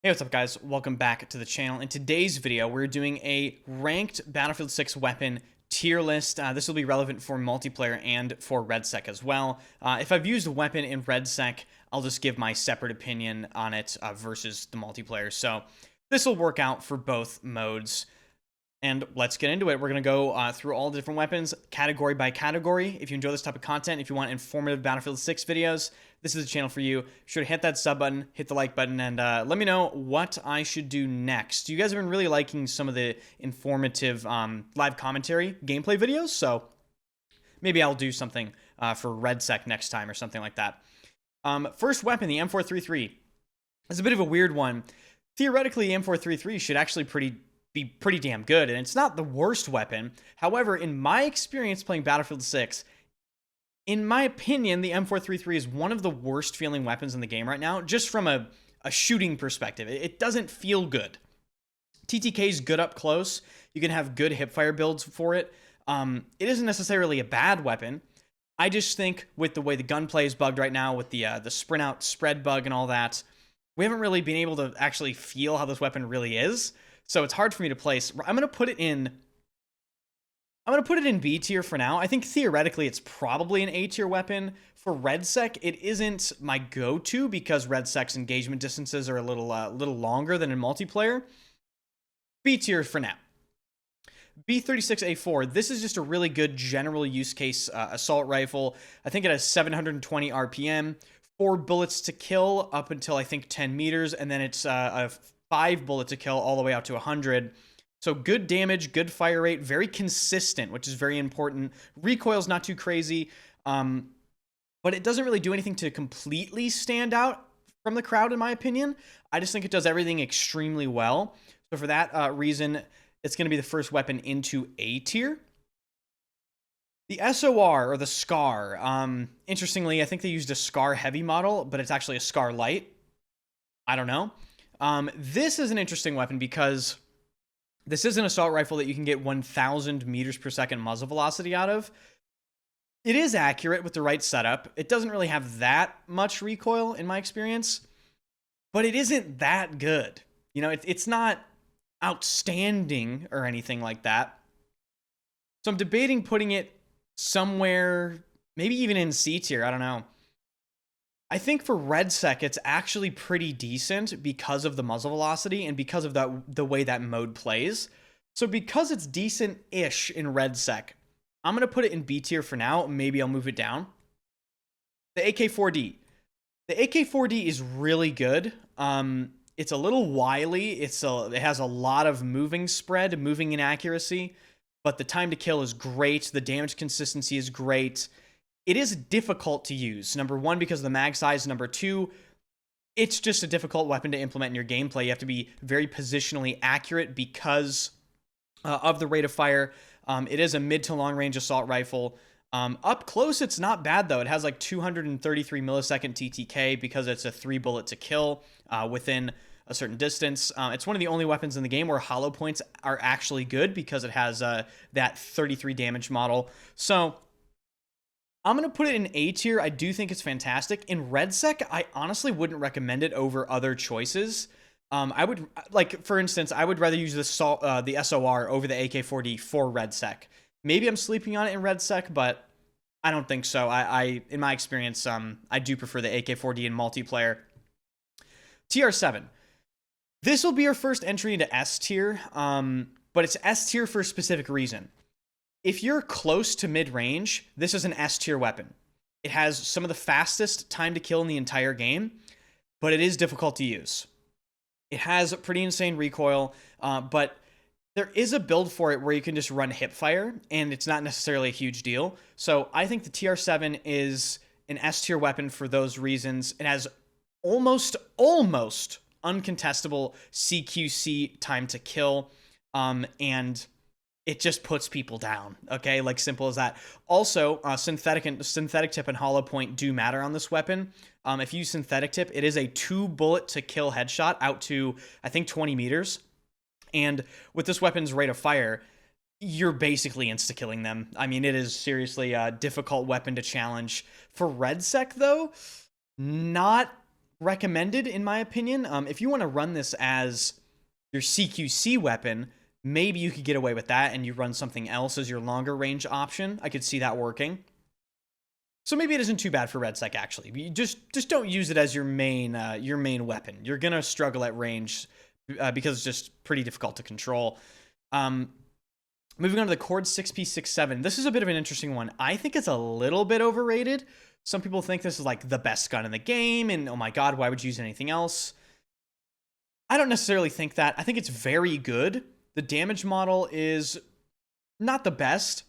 Hey, what's up guys? Welcome back to the channel. In today's video, we're doing a ranked Battlefield 6 weapon tier list. This will be relevant for multiplayer and for RedSec as well. If I've used a weapon in RedSec, I'll just give my separate opinion on it versus the multiplayer. So this will work out for both modes. And let's get into it. We're going to go through all the different weapons, category by category. If you enjoy this type of content, if you want informative Battlefield 6 videos, this is the channel for you. Be sure to hit that sub button, hit the like button, and let me know what I should do next. You guys have been really liking some of the informative live commentary gameplay videos, so maybe I'll do something for RedSec next time or something like that. First weapon, the M433. It's a bit of a weird one. Theoretically, the M433 should actually be pretty damn good, and it's not the worst weapon. However, in my experience playing Battlefield 6, in my opinion, the M433 is one of the worst feeling weapons in the game right now, just from a shooting perspective. It doesn't feel good. TTK is good up close. You can have good hipfire builds for it. It isn't necessarily a bad weapon. I just think with the way the gunplay is bugged right now, with the sprint out spread bug and all that, we haven't really been able to actually feel how this weapon really is. So it's hard for me to place. I'm going to put it in B tier for now. I think theoretically it's probably an A tier weapon. For RedSec, it isn't my go-to because RedSec's engagement distances are a little longer than in multiplayer. B tier for now. B36A4, this is just a really good general use case assault rifle. I think it has 720 RPM, 4 bullets to kill up until I think 10 meters, and then it's a 5 bullet to kill all the way out to 100. So good damage, good fire rate, very consistent, which is very important. Recoil's not too crazy, but it doesn't really do anything to completely stand out from the crowd, in my opinion. I just think it does everything extremely well. So for that reason, it's going to be the first weapon into A tier. The SOR, or the SCAR, interestingly, I think they used a SCAR heavy model, but it's actually a SCAR light. I don't know. This is an interesting weapon because this is an assault rifle that you can get 1,000 meters per second muzzle velocity out of. It is accurate with the right setup. It doesn't really have that much recoil in my experience, but it isn't that good. You know, it's not outstanding or anything like that. So I'm debating putting it somewhere, maybe even in C tier. I don't know. I think for RedSec, it's actually pretty decent because of the muzzle velocity and because of the way that mode plays. So because it's decent-ish in RedSec, I'm going to put it in B tier for now. Maybe I'll move it down. The AK-4D. The AK-4D is really good. It's a little wily. It has a lot of moving spread, moving inaccuracy, but the time to kill is great. The damage consistency is great. It is difficult to use. Number one, because of the mag size. Number two, it's just a difficult weapon to implement in your gameplay. You have to be very positionally accurate because of the rate of fire. It is a mid to long range assault rifle. Up close, it's not bad though. It has like 233 millisecond TTK because it's a 3 bullet to kill within a certain distance. It's one of the only weapons in the game where hollow points are actually good because it has that 33 damage model. So I'm going to put it in A tier. I do think it's fantastic. In RedSec, I honestly wouldn't recommend it over other choices. I would, like, for instance, I would rather use the SOR over the AK-4D for RedSec. Maybe I'm sleeping on it in RedSec, but I don't think so. In my experience, I do prefer the AK-4D in multiplayer. TR7. This will be our first entry into S tier, but it's S tier for a specific reason. If you're close to mid-range, this is an S tier weapon. It has some of the fastest time to kill in the entire game, but it is difficult to use. It has a pretty insane recoil, but there is a build for it where you can just run hipfire, and it's not necessarily a huge deal. So I think the TR7 is an S tier weapon for those reasons. It has almost uncontestable CQC time to kill, and it just puts people down, okay? Like, simple as that. Also, synthetic tip and hollow point do matter on this weapon. If you use synthetic tip, it is a 2 bullet to kill headshot out to, I think, 20 meters. And with this weapon's rate of fire, you're basically insta-killing them. I mean, it is seriously a difficult weapon to challenge. For RedSec, though, not recommended in my opinion. If you want to run this as your CQC weapon, maybe you could get away with that and you run something else as your longer range option. I could see that working. So maybe it isn't too bad for RedSec actually. You just don't use it as your main weapon. You're gonna struggle at range because it's just pretty difficult to control. Moving on to the Cord 6P67. This is a bit of an interesting one. I think it's a little bit overrated. Some people think this is like the best gun in the game, and oh my god, why would you use anything else? I don't necessarily think that. I think it's very good. The damage model is not the best.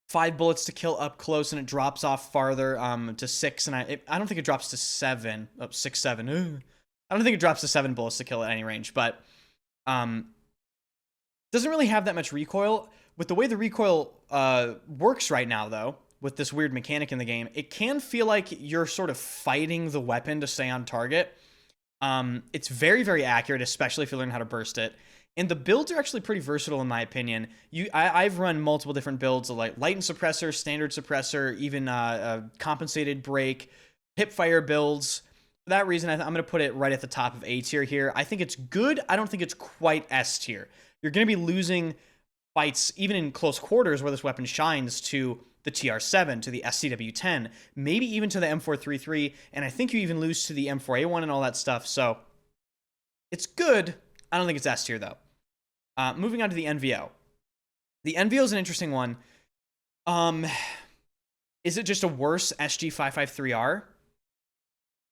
5 bullets to kill up close, and it drops off farther to 6, and I don't think it drops to 7. Oh, 6, 7. Ugh. I don't think it drops to 7 bullets to kill at any range, but doesn't really have that much recoil. With the way the recoil works right now, though, with this weird mechanic in the game, it can feel like you're sort of fighting the weapon to stay on target. It's very, very accurate, especially if you learn how to burst it. And the builds are actually pretty versatile in my opinion. I've run multiple different builds, like light and suppressor, standard suppressor, even compensated break, hip fire builds. For that reason, I'm going to put it right at the top of A tier here. I think it's good. I don't think it's quite S tier. You're going to be losing fights, even in close quarters where this weapon shines, to the TR7, to the SCW10, maybe even to the M433, and I think you even lose to the M4A1 and all that stuff. So it's good. I don't think it's S tier, though. Moving on to the NVO. The NVO is an interesting one. Is it just a worse SG553R?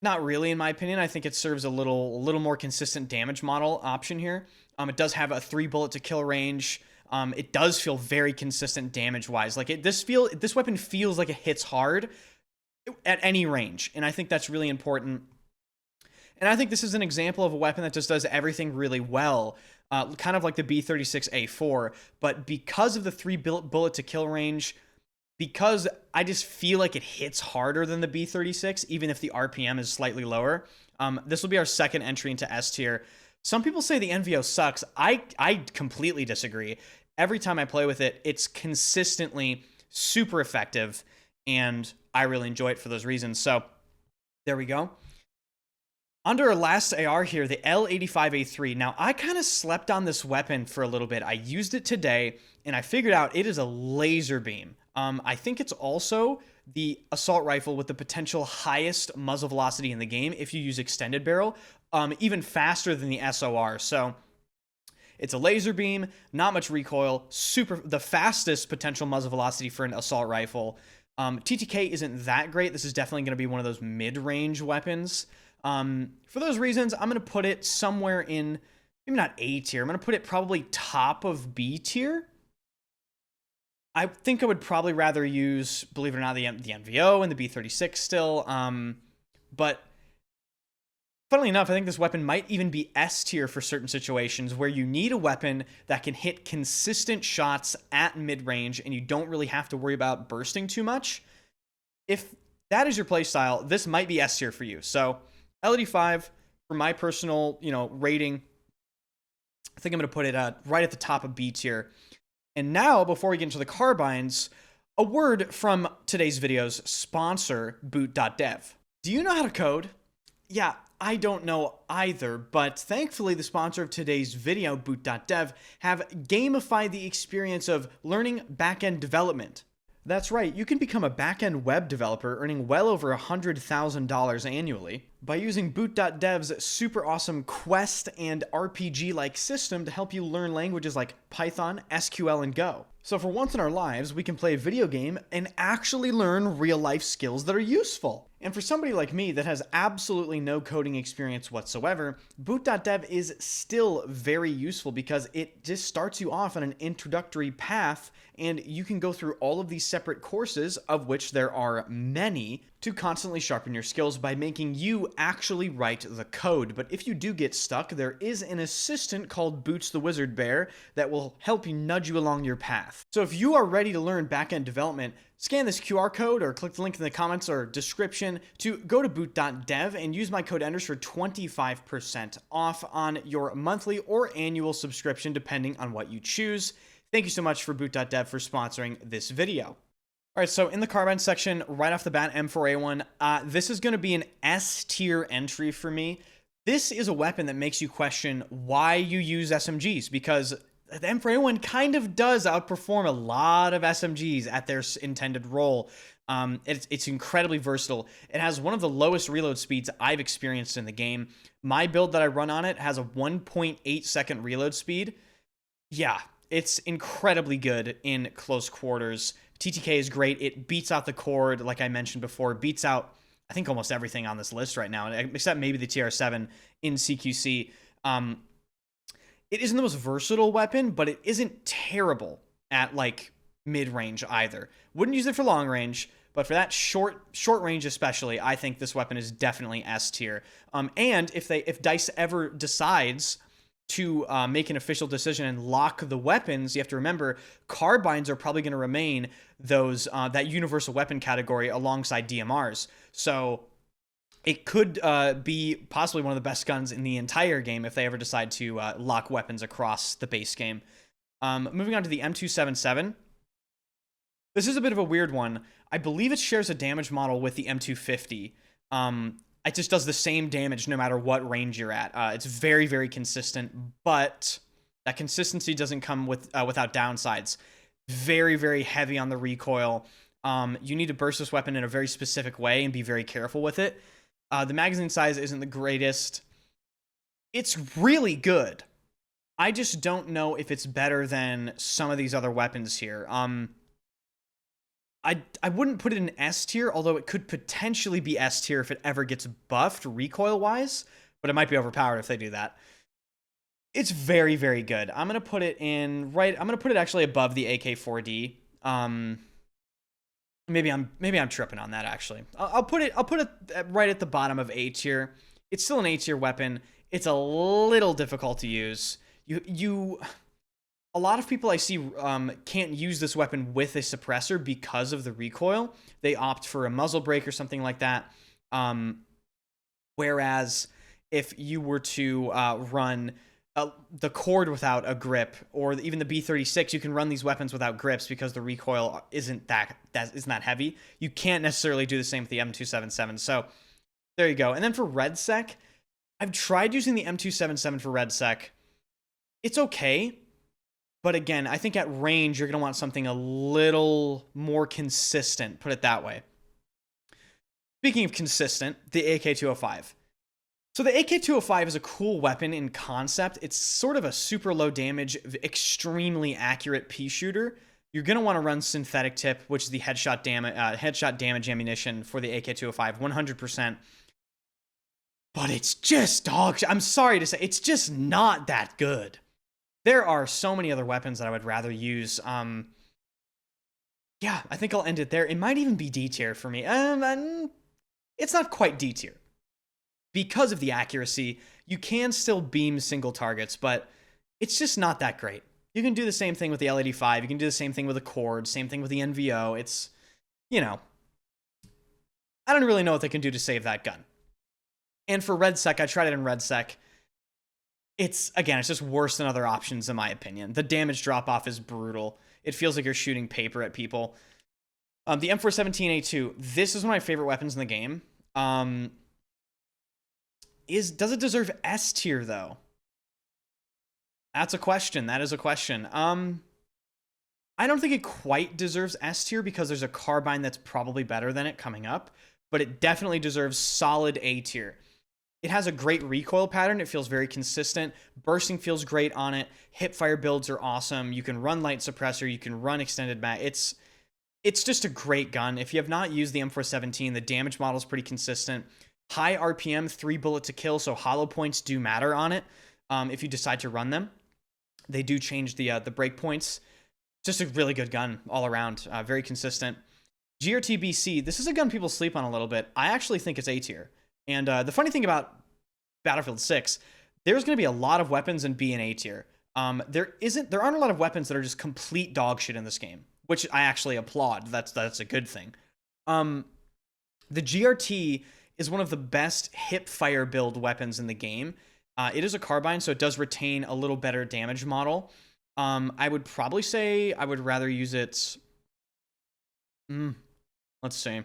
Not really, in my opinion. I think it serves a little more consistent damage model option here. It does have a 3 bullet to kill range. It does feel very consistent damage-wise. Like this weapon feels like it hits hard at any range, and I think that's really important. And I think this is an example of a weapon that just does everything really well, kind of like the B36A4, but because of the 3 bullet to kill range, because I just feel like it hits harder than the B36, even if the RPM is slightly lower. This will be our second entry into S tier. Some people say the NVO sucks. I completely disagree. Every time I play with it, it's consistently super effective, and I really enjoy it for those reasons. So there we go. Under our last AR here, the L85A3. Now, I kind of slept on this weapon for a little bit. I used it today, and I figured out it is a laser beam. I think it's also the assault rifle with the potential highest muzzle velocity in the game if you use extended barrel, even faster than the SOR. So it's a laser beam, not much recoil, the fastest potential muzzle velocity for an assault rifle. TTK isn't that great. This is definitely going to be one of those mid-range weapons. For those reasons, I'm going to put it somewhere in, maybe not A tier. I'm going to put it probably top of B tier. I think I would probably rather use, believe it or not, the NVO and the B36 still. But funnily enough, I think this weapon might even be S tier for certain situations where you need a weapon that can hit consistent shots at mid-range and you don't really have to worry about bursting too much. If that is your playstyle, this might be S tier for you. So L85, for my personal, rating, I think I'm going to put it right at the top of B tier. And now, before we get into the carbines, a word from today's video's sponsor, boot.dev. Do you know how to code? Yeah, I don't know either, but thankfully the sponsor of today's video, boot.dev, have gamified the experience of learning backend development. That's right, you can become a backend web developer earning well over $100,000 annually by using boot.dev's super awesome Quest and RPG-like system to help you learn languages like Python, SQL, and Go. So for once in our lives, we can play a video game and actually learn real-life skills that are useful. And for somebody like me that has absolutely no coding experience whatsoever, boot.dev is still very useful because it just starts you off on an introductory path, and you can go through all of these separate courses, of which there are many, to constantly sharpen your skills by making you actually write the code. But if you do get stuck, there is an assistant called Boots the Wizard Bear that will help you nudge you along your path. So if you are ready to learn backend development, scan this QR code or click the link in the comments or description to go to boot.dev and use my code ENDERS for 25% off on your monthly or annual subscription, depending on what you choose. Thank you so much for boot.dev for sponsoring this video. All right, so in the carbine section, right off the bat, M4A1, this is going to be an S tier entry for me. This is a weapon that makes you question why you use SMGs, because the M4A1 kind of does outperform a lot of SMGs at their intended role. It's incredibly versatile. It has one of the lowest reload speeds I've experienced in the game. My build that I run on it has a 1.8 second reload speed. Yeah, it's incredibly good in close quarters. TTK is great. It beats out the cord, like I mentioned before. It beats out, I think, almost everything on this list right now, except maybe the TR7 in CQC. It isn't the most versatile weapon, but it isn't terrible at, like, mid-range either. Wouldn't use it for long range, but for that short range especially, I think this weapon is definitely S tier. And if DICE ever decides to make an official decision and lock the weapons, you have to remember carbines are probably going to remain those that universal weapon category alongside DMRs. So it could be possibly one of the best guns in the entire game if they ever decide to lock weapons across the base game. Moving on to the M277. This is a bit of a weird one. I believe it shares a damage model with the M250. It just does the same damage no matter what range you're at. It's very, very consistent, but that consistency doesn't come without downsides. Very, very heavy on the recoil. You need to burst this weapon in a very specific way and be very careful with it. The magazine size isn't the greatest. It's really good. I just don't know if it's better than some of these other weapons here. I wouldn't put it in S tier, although it could potentially be S tier if it ever gets buffed recoil-wise, but it might be overpowered if they do that. It's very, very good. I'm going to put it in I'm going to put it actually above the AK-4D. Maybe I'm tripping on that actually. I'll put it right at the bottom of A tier. It's still an A tier weapon. It's a little difficult to use. A lot of people I see can't use this weapon with a suppressor because of the recoil. They opt for a muzzle brake or something like that. Whereas if you were to run the cord without a grip, or even the B36, you can run these weapons without grips because the recoil isn't that heavy. You can't necessarily do the same with the M277. So there you go. And then for RedSec, I've tried using the M277 for RedSec. It's okay. But again, I think at range, you're going to want something a little more consistent, put it that way. Speaking of consistent, the AK-205. So the AK-205 is a cool weapon in concept. It's sort of a super low damage, extremely accurate pea shooter. You're going to want to run synthetic tip, which is the headshot damage ammunition for the AK-205, 100%. But it's just dog shit. I'm sorry to say, it's just not that good. There are so many other weapons that I would rather use. Yeah, I think I'll end it there. It might even be D tier for me. It's not quite D tier. Because of the accuracy, you can still beam single targets, but it's just not that great. You can do the same thing with the LED5. You can do the same thing with a cord. Same thing with the NVO. It's, I don't really know what they can do to save that gun. And for RedSec, I tried it in RedSec. It's just worse than other options in my opinion. The damage drop-off is brutal. It feels like you're shooting paper at people. The M417A2, this is one of my favorite weapons in the game. Does it deserve S tier, though? That's a question. That is a question. I don't think it quite deserves S tier because there's a carbine that's probably better than it coming up, but it definitely deserves solid A tier. It has a great recoil pattern. It feels very consistent. Bursting feels great on it. Hipfire builds are awesome. You can run light suppressor. You can run extended mag. It's just a great gun. If you have not used the M417, the damage model is pretty consistent. High RPM, 3 bullet to kill, so hollow points do matter on it. If you decide to run them, they do change the break points. Just a really good gun all around. Very consistent. GRTBC. This is a gun people sleep on a little bit. I actually think it's A tier. And the funny thing about Battlefield 6, there's going to be a lot of weapons in B and A tier. There aren't a lot of weapons that are just complete dog shit in this game, which I actually applaud. That's a good thing. The GRT is one of the best hip fire build weapons in the game. It is a carbine, so it does retain a little better damage model. I would probably say I would rather use it Let's see.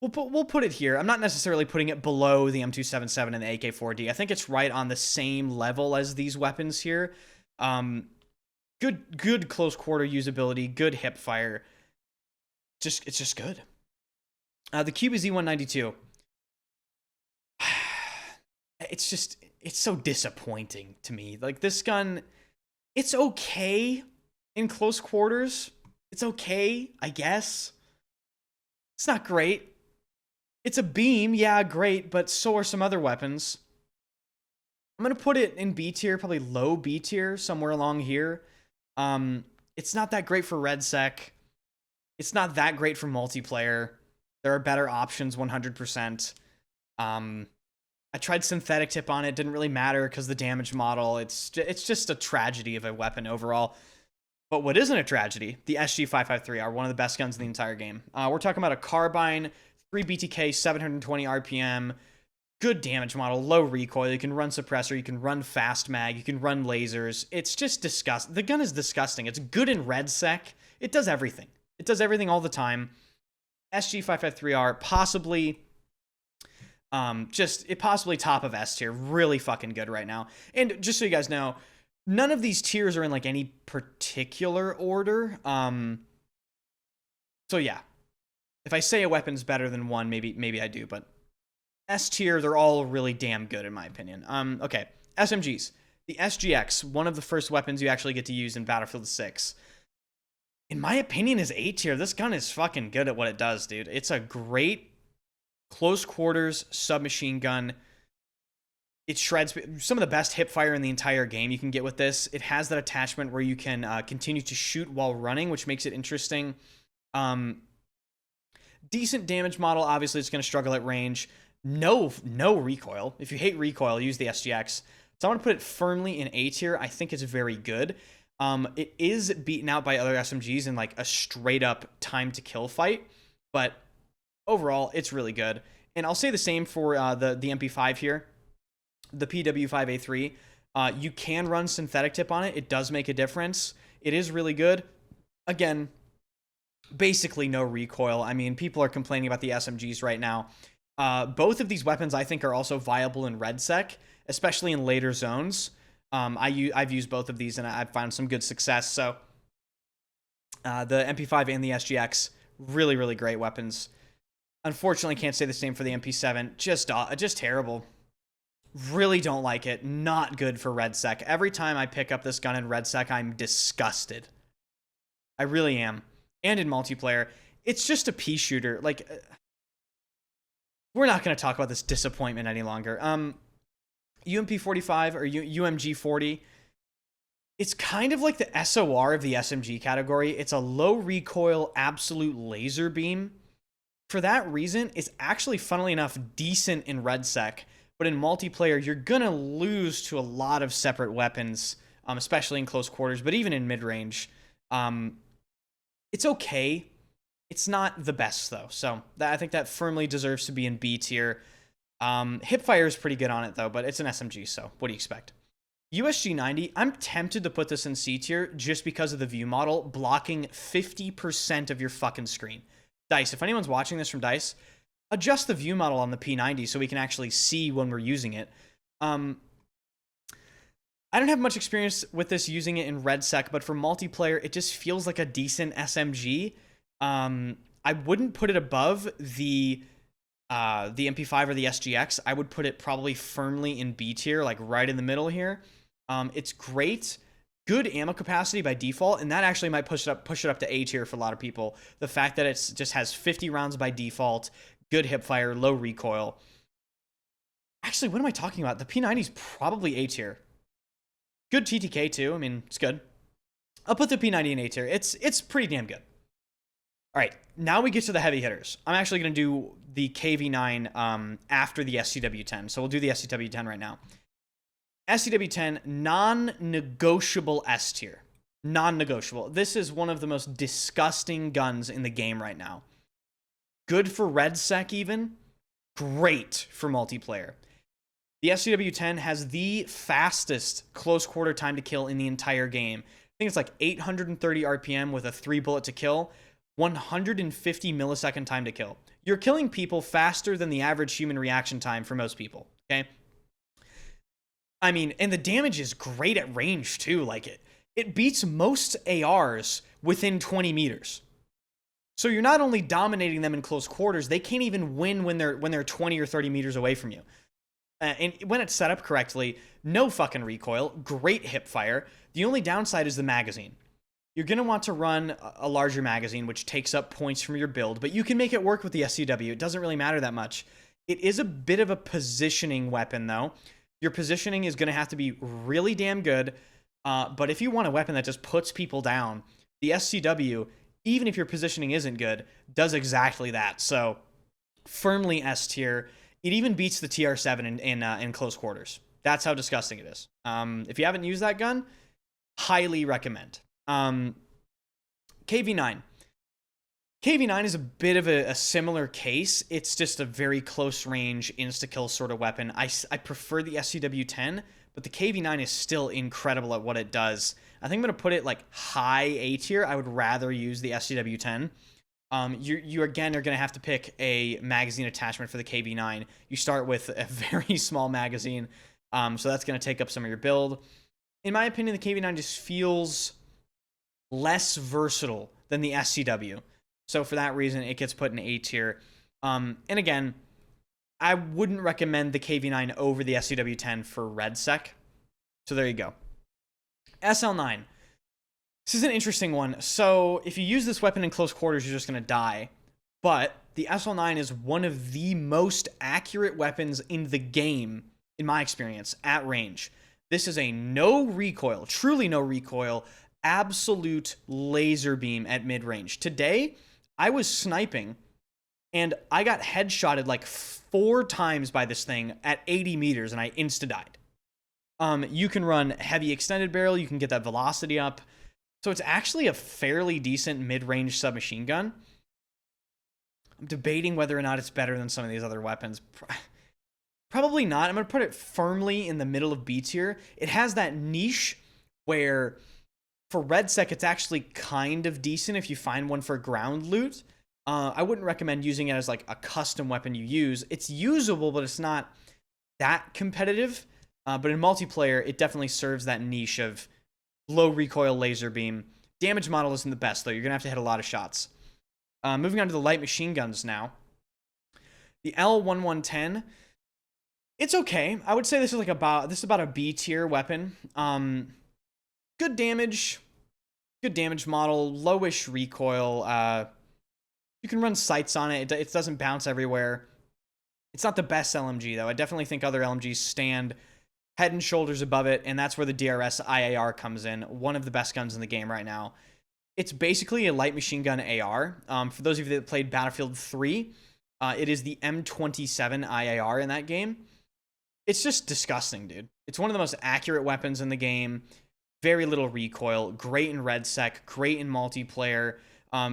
We'll put it here. I'm not necessarily putting it below the M277 and the AK-4D. I think it's right on the same level as these weapons here. Good close quarter usability, good hip fire. It's just good. The QBZ-192. It's so disappointing to me. Like, this gun, it's okay in close quarters. It's okay, I guess. It's not great. It's a beam, yeah, great, but so are some other weapons. I'm going to put it in B tier, probably low B tier, somewhere along here. It's not that great for RedSec. It's not that great for multiplayer. There are better options, 100%. I tried synthetic tip on it, didn't really matter because the damage model, it's just a tragedy of a weapon overall. But what isn't a tragedy, the SG-553 are one of the best guns in the entire game. We're talking about a carbine, 3 BTK, 720 RPM, good damage model, low recoil. You can run suppressor, you can run fast mag, you can run lasers. It's just disgusting. The gun is disgusting. It's good in RedSec. It does everything. It does everything all the time. SG-553R, possibly possibly top of S tier. Really fucking good right now. And just so you guys know, none of these tiers are in like any particular order. So yeah, if I say a weapon's better than one, maybe I do, but S tier, they're all really damn good in my opinion. Okay, SMGs. The SGX, one of the first weapons you actually get to use in Battlefield 6. In my opinion, is A tier. This gun is fucking good at what it does, dude. It's a great close quarters submachine gun. It shreds some of the best hip fire in the entire game you can get with this. It has that attachment where you can continue to shoot while running, which makes it interesting. Decent damage model. Obviously, it's going to struggle at range. No recoil. If you hate recoil, use the SGX. So I want to put it firmly in A tier. I think it's very good. It is beaten out by other SMGs in like a straight up time to kill fight, but overall, it's really good. And I'll say the same for the MP5 here, the PW5A3. You can run synthetic tip on it. It does make a difference. It is really good. Again, basically no recoil. I mean, people are complaining about the SMGs right now. Both of these weapons, I think, are also viable in RedSec, especially in later zones. I've used both of these and I've found some good success. So the MP5 and the SGX, really, really great weapons. Unfortunately, can't say the same for the MP7. Just terrible. Really don't like it. Not good for RedSec. Every time I pick up this gun in RedSec, I'm disgusted. I really am. And in multiplayer, it's just a pea shooter. Like, we're not going to talk about this disappointment any longer. UMP-45 or UMG-40, it's kind of like the SOR of the SMG category. It's a low recoil, absolute laser beam. For that reason, it's actually, funnily enough, decent in RedSec. But in multiplayer, you're going to lose to a lot of separate weapons, especially in close quarters, but even in mid-range. It's okay. It's not the best, though. So I think that firmly deserves to be in B tier. Hipfire is pretty good on it, though, but it's an SMG, so what do you expect? USG-90, I'm tempted to put this in C tier just because of the view model blocking 50% of your fucking screen. DICE, if anyone's watching this from DICE, adjust the view model on the P90 so we can actually see when we're using it. I don't have much experience with this using it in RedSec, but for multiplayer, it just feels like a decent SMG. I wouldn't put it above the MP5 or the SGX. I would put it probably firmly in B tier, like right in the middle here. It's great. Good ammo capacity by default, and that actually might push it up to A tier for a lot of people. The fact that it just has 50 rounds by default, good hip fire, low recoil. Actually, what am I talking about? The P90 is probably A tier. Good TTK too. I mean, it's good. I'll put the P90 in A tier. It's pretty damn good. All right, now we get to the heavy hitters. I'm actually going to do the KV9 after the SCW10. So we'll do the SCW10 right now. SCW10, non-negotiable S tier. Non-negotiable. This is one of the most disgusting guns in the game right now. Good for RedSec even. Great for multiplayer. The SCW10 has the fastest close quarter time to kill in the entire game. I think it's like 830 RPM with a 3 bullet to kill. 150 millisecond time to kill. You're killing people faster than the average human reaction time for most people, okay? I mean, and the damage is great at range too. Like it beats most ARs within 20 meters. So you're not only dominating them in close quarters, they can't even win when they're 20 or 30 meters away from you. And when it's set up correctly, no fucking recoil, great hip fire. The only downside is the magazine. You're going to want to run a larger magazine, which takes up points from your build, but you can make it work with the SCW. It doesn't really matter that much. It is a bit of a positioning weapon, though. Your positioning is going to have to be really damn good, but if you want a weapon that just puts people down, the SCW, even if your positioning isn't good, does exactly that. So, firmly S tier. It even beats the TR7 in close quarters. That's how disgusting it is. If you haven't used that gun, highly recommend. KV9. KV9 is a bit of a similar case. It's just a very close range insta-kill sort of weapon. I prefer the SCW-10, but the KV9 is still incredible at what it does. I think I'm going to put it like high A tier. I would rather use the SCW-10. You again are going to have to pick a magazine attachment for the KV9. You start with a very small magazine, so that's going to take up some of your build. In my opinion, the KV9 just feels less versatile than the SCW. So for that reason, it gets put in A tier. And again, I wouldn't recommend the KV9 over the SCW-10 for RedSec. So there you go. SL9. This is an interesting one. So if you use this weapon in close quarters, you're just going to die. But the SL9 is one of the most accurate weapons in the game, in my experience, at range. This is a no recoil, truly no recoil, absolute laser beam at mid-range. Today, I was sniping, and I got headshotted like 4 times by this thing at 80 meters, and I insta-died. You can run heavy extended barrel, you can get that velocity up. So it's actually a fairly decent mid-range submachine gun. I'm debating whether or not it's better than some of these other weapons. Probably not. I'm going to put it firmly in the middle of B tier. It has that niche where for RedSec, it's actually kind of decent if you find one for ground loot. I wouldn't recommend using it as like a custom weapon you use. It's usable, but it's not that competitive. But in multiplayer, it definitely serves that niche of low recoil laser beam. Damage model isn't the best, though. You're going to have to hit a lot of shots. Moving on to the light machine guns now. The L1110. It's okay. I would say this is about a B tier weapon. Good damage model, lowish recoil. You can run sights on it. It doesn't bounce everywhere. It's not the best LMG, though. I definitely think other LMGs stand head and shoulders above it, and that's where the DRS IAR comes in. One of the best guns in the game right now. It's basically a light machine gun AR. For those of you that played Battlefield 3, it is the M27 IAR in that game. It's just disgusting, dude. It's one of the most accurate weapons in the game. Very little recoil. Great in RedSec. Great in multiplayer.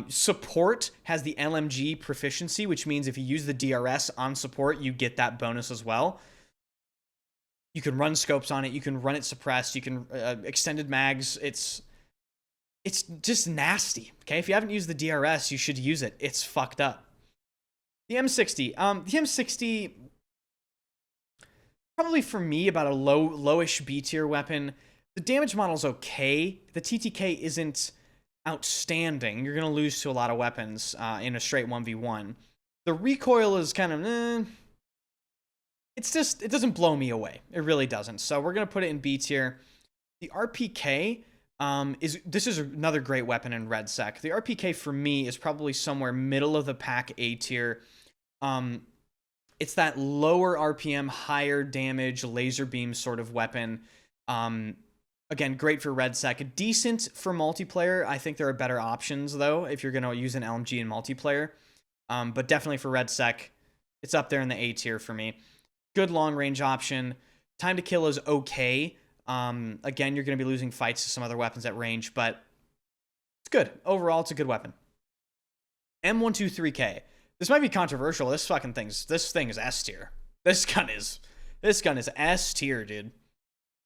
Support has the LMG proficiency, which means if you use the DRS on support, you get that bonus as well. You can run scopes on it. You can run it suppressed. You can extended mags. It's just nasty. Okay, if you haven't used the DRS, you should use it. It's fucked up. The M60. The M60 probably for me about a lowish B tier weapon. The damage model's okay. The TTK isn't outstanding. You're gonna lose to a lot of weapons in a straight 1v1. The recoil is kind of it's just, it doesn't blow me away. It really doesn't. So we're going to put it in B tier. The RPK this is another great weapon in RedSec. The RPK for me is probably somewhere middle of the pack A tier. It's that lower RPM, higher damage, laser beam sort of weapon. Again, great for RedSec. Decent for multiplayer. I think there are better options, though, if you're going to use an LMG in multiplayer. But definitely for RedSec, it's up there in the A tier for me. Good long-range option. Time to kill is okay. Again, you're going to be losing fights to some other weapons at range, but it's good. Overall, it's a good weapon. M123K. This might be controversial. This thing is S tier. This gun is S tier, dude.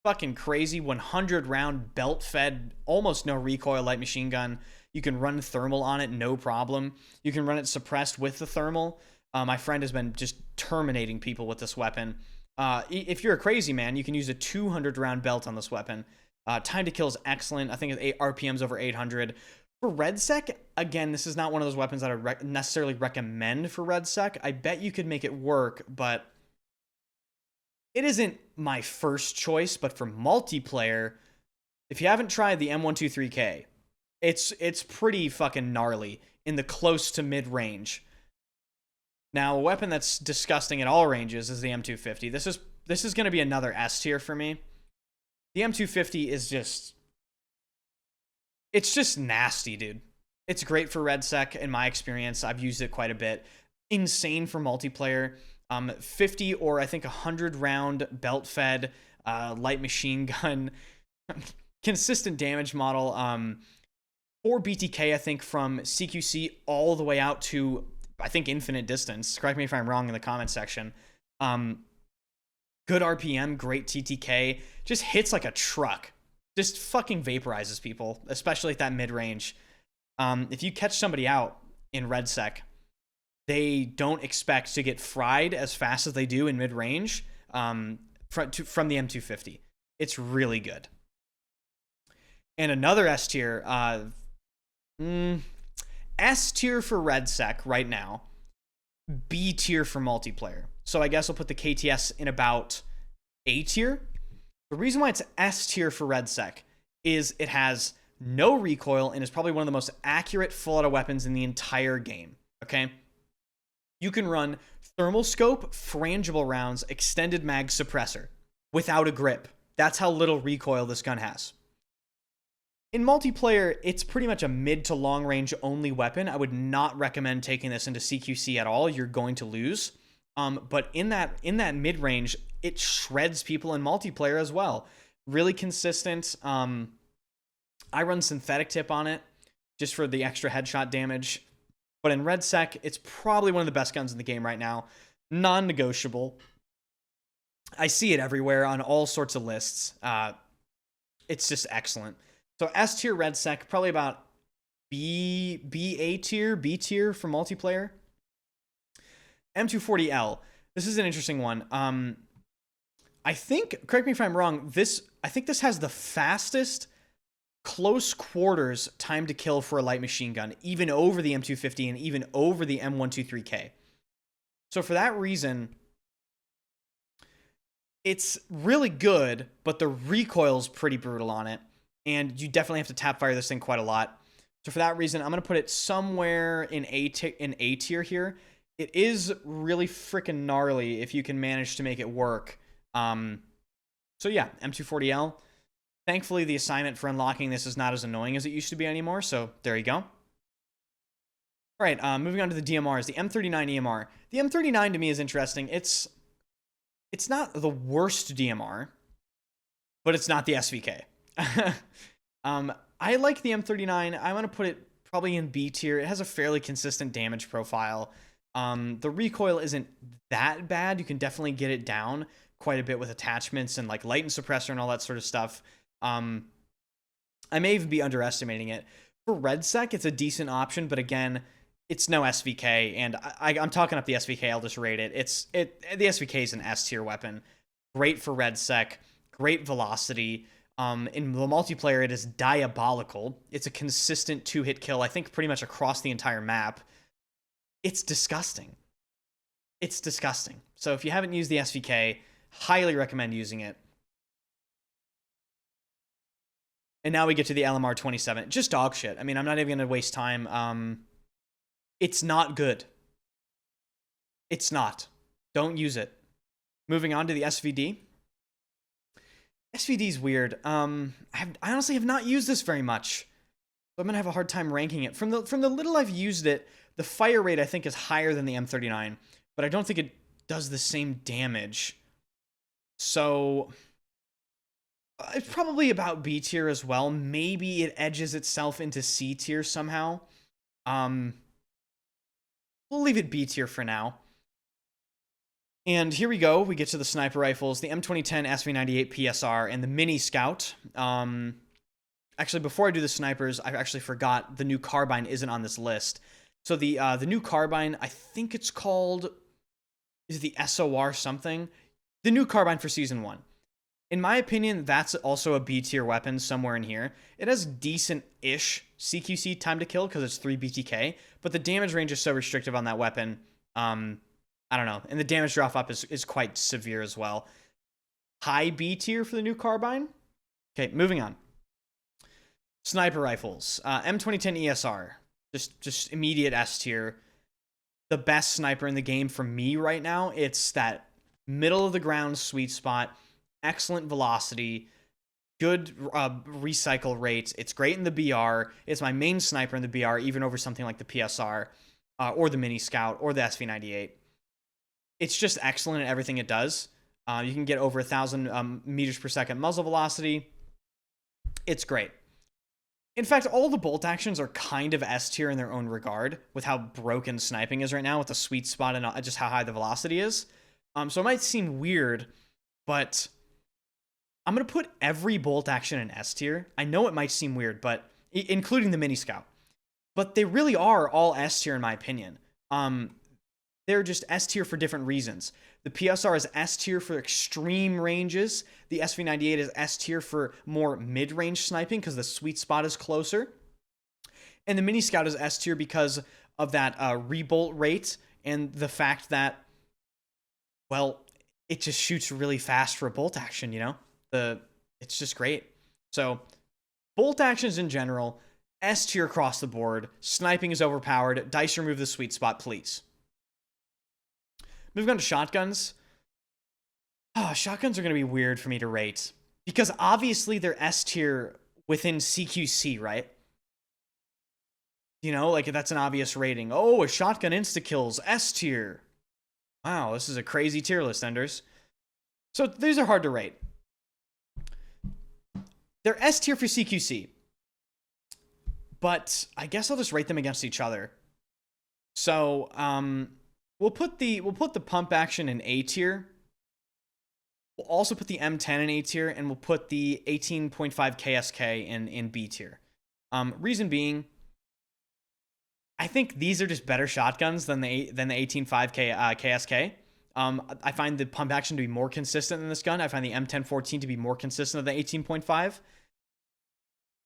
Fucking crazy. 100 round belt fed, almost no recoil light machine gun. You can run thermal on it, no problem. You can run it suppressed with the thermal. My friend has been just terminating people with this weapon. If you're a crazy man, you can use a 200 round belt on this weapon. Time to kill is excellent. I think it's 8 RPMs over 800. For RedSec, again, this is not one of those weapons that I necessarily recommend for RedSec. I bet you could make it work, but it isn't my first choice. But for multiplayer, if you haven't tried the M123K, it's pretty fucking gnarly in the close to mid-range. Now, a weapon that's disgusting at all ranges is the M250. This is going to be another S tier for me. The M250 is just... it's just nasty, dude. It's great for RedSec in my experience. I've used it quite a bit. Insane for multiplayer. 50 or I think 100 round belt-fed light machine gun. Consistent damage model. 4 BTK, I think, from CQC all the way out to, I think, infinite distance. Correct me if I'm wrong in the comment section. Good RPM, great TTK. Just hits like a truck. Just fucking vaporizes people, especially at that mid-range. If you catch somebody out in RedSec, they don't expect to get fried as fast as they do in mid-range from the M250. It's really good. And another S tier, S tier for RedSec right now, B tier for multiplayer. So I guess I'll put the KTS in about A tier. The reason why it's S tier for RedSec is it has no recoil and is probably one of the most accurate full auto weapons in the entire game. Okay? You can run thermal scope, frangible rounds, extended mag suppressor without a grip. That's how little recoil this gun has. In multiplayer, it's pretty much a mid to long range only weapon. I would not recommend taking this into CQC at all. You're going to lose. But in that mid range, it shreds people in multiplayer as well. Really consistent. I run synthetic tip on it just for the extra headshot damage. But in RedSec, it's probably one of the best guns in the game right now. Non-negotiable. I see it everywhere on all sorts of lists. It's just excellent. So S tier RedSec, probably about B tier for multiplayer. M240L. This is an interesting one. I think, correct me if I'm wrong, I think this has the fastest close quarters time to kill for a light machine gun, even over the M250 and even over the M123K. So for that reason, it's really good, but the recoil's pretty brutal on it. And you definitely have to tap fire this thing quite a lot. So for that reason, I'm going to put it somewhere in A tier here. It is really freaking gnarly if you can manage to make it work. So yeah, M240L. Thankfully, the assignment for unlocking this is not as annoying as it used to be anymore. So there you go. All right, moving on to the DMRs. The M39 EMR. The M39 to me is interesting. It's not the worst DMR, but it's not the SVK. I like the M39. I want to put it probably in B tier. It has a fairly consistent damage profile. The recoil isn't that bad. You can definitely get it down quite a bit with attachments and like light and suppressor and all that sort of stuff. I may even be underestimating it. For RedSec, it's a decent option, but again, it's no SVK, and I'm talking up the SVK. I'll just rate it. The SVK is an S tier weapon. Great for RedSec. Great velocity. In the multiplayer, it is diabolical. It's a consistent 2-hit kill, I think pretty much across the entire map. It's disgusting. It's disgusting. So if you haven't used the SVK, highly recommend using it. And now we get to the LMR 27. Just dog shit. I mean, I'm not even going to waste time. It's not good. It's not. Don't use it. Moving on to the SVD. SVD is weird. I honestly have not used this very much. So I'm going to have a hard time ranking it. From the little I've used it, the fire rate I think is higher than the M39, but I don't think it does the same damage. So it's probably about B tier as well. Maybe it edges itself into C tier somehow. We'll leave it B tier for now. And here we go. We get to the sniper rifles, the M2010 SV98 PSR and the Mini Scout. actually, before I do the snipers, I actually forgot the new carbine isn't on this list. So the new carbine, I think it's called, is it the SOR something? The new carbine for Season 1. In my opinion, that's also a B tier weapon somewhere in here. It has decent-ish CQC time to kill because it's 3 BTK, but the damage range is so restrictive on that weapon. I don't know. And the damage drop up is quite severe as well. High B tier for the new carbine. Okay, moving on. Sniper rifles. M2010 ESR. Just immediate S tier. The best sniper in the game for me right now. It's that middle of the ground sweet spot. Excellent velocity, good recycle rates. It's great in the BR. It's my main sniper in the BR, even over something like the PSR or the Mini Scout or the SV98. It's just excellent at everything it does. You can get over 1,000 meters per second muzzle velocity. It's great. In fact, all the bolt actions are kind of S tier in their own regard with how broken sniping is right now with the sweet spot and just how high the velocity is. So it might seem weird, but I'm going to put every bolt action in S tier. I know it might seem weird, but including the Mini Scout. But they really are all S tier in my opinion. They're just S tier for different reasons. The PSR is S tier for extreme ranges. The SV98 is S tier for more mid-range sniping because the sweet spot is closer. And the Mini Scout is S tier because of that rebolt rate and the fact that, well, it just shoots really fast for a bolt action, you know? It's just great. So, bolt actions in general, S tier across the board. Sniping is overpowered. Dice remove the sweet spot, please. Moving on to shotguns. Shotguns are going to be weird for me to rate. Because obviously they're S tier within CQC, right? You know, like that's an obvious rating. Oh, a shotgun insta-kills, S tier. Wow, this is a crazy tier list, Enders. So these are hard to rate. They're S tier for CQC. But I guess I'll just rate them against each other. So, we'll put the pump action in A tier. We'll also put the M10 in A tier, and we'll put the 18.5 KSK in B tier. Reason being, I think these are just better shotguns than the 18.5 KSK. I find the pump action to be more consistent than this gun. I find the M1014 to be more consistent than the 18.5.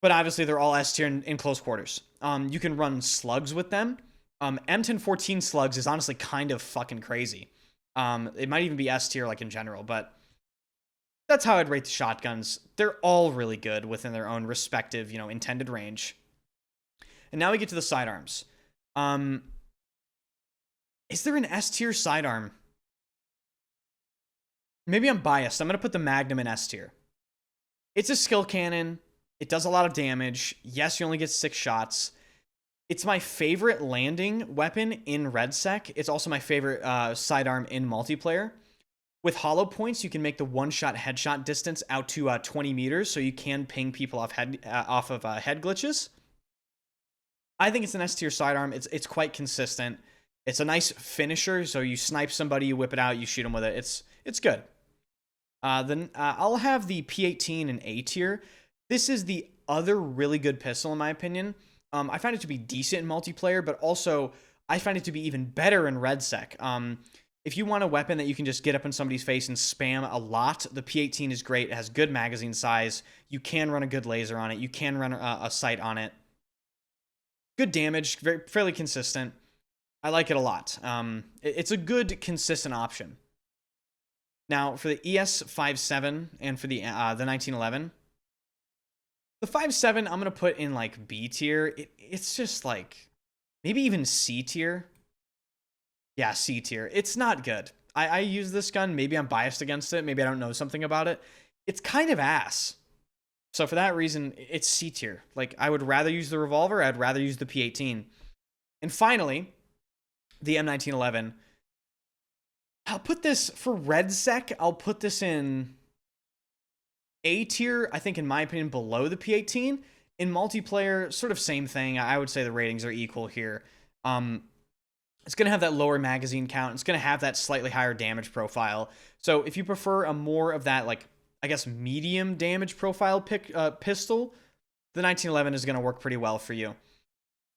But obviously, they're all S tier in close quarters. You can run slugs with them. M1014 slugs is honestly kind of fucking crazy. It might even be S tier, like in general, but that's how I'd rate the shotguns. They're all really good within their own respective, intended range. And now we get to the sidearms. Is there an S tier sidearm? Maybe I'm biased. I'm going to put the Magnum in S tier. It's a skill cannon. It does a lot of damage. Yes, you only get 6 shots. It's my favorite landing weapon in RedSec. It's also my favorite sidearm in multiplayer. With hollow points, you can make the one-shot headshot distance out to 20 meters, so you can ping people off of head glitches. I think it's an S tier sidearm. It's quite consistent. It's a nice finisher, so you snipe somebody, you whip it out, you shoot them with it. It's good. Then I'll have the P18 in A tier. This is the other really good pistol, in my opinion. I find it to be decent in multiplayer, but also I find it to be even better in RedSec. If you want a weapon that you can just get up in somebody's face and spam a lot, the P18 is great. It has good magazine size. You can run a good laser on it. You can run a sight on it. Good damage, fairly consistent. I like it a lot. It's a good, consistent option. Now, for the ES57 and for the 1911, the 5.7 I'm going to put in like B tier. It's just like maybe even C tier. Yeah, C tier. It's not good. I use this gun. Maybe I'm biased against it. Maybe I don't know something about it. It's kind of ass. So for that reason, it's C tier. Like, I would rather use the revolver. I'd rather use the P18. And finally, the M1911. I'll put this for RedSec. I'll put this in A tier, I think, in my opinion, below the P18. In multiplayer, sort of same thing. I would say the ratings are equal here. It's going to have that lower magazine count. It's going to have that slightly higher damage profile. So if you prefer a more of that, like, I guess, medium damage profile pistol, the 1911 is going to work pretty well for you.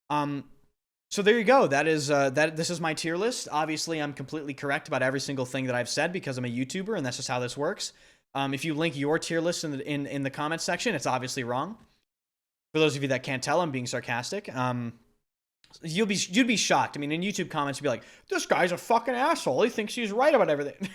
So there you go. That is this is my tier list. Obviously, I'm completely correct about every single thing that I've said because I'm a YouTuber and that's just how this works. If you link your tier list in the comments section, it's obviously wrong. For those of you that can't tell, I'm being sarcastic. You'd be shocked. I mean, in YouTube comments, you'd be like, "This guy's a fucking asshole. He thinks he's right about everything."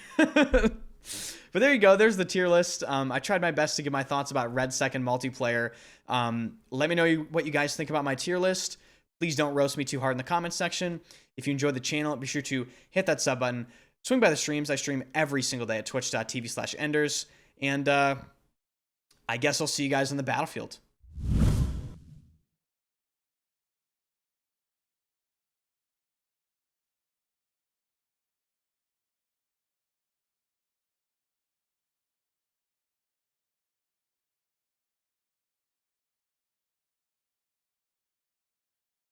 But there you go. There's the tier list. I tried my best to give my thoughts about Red Second multiplayer. Let me know what you guys think about my tier list. Please don't roast me too hard in the comments section. If you enjoyed the channel, be sure to hit that sub button. Swing by the streams. I stream every single day at twitch.tv/enders. And I guess I'll see you guys on the battlefield.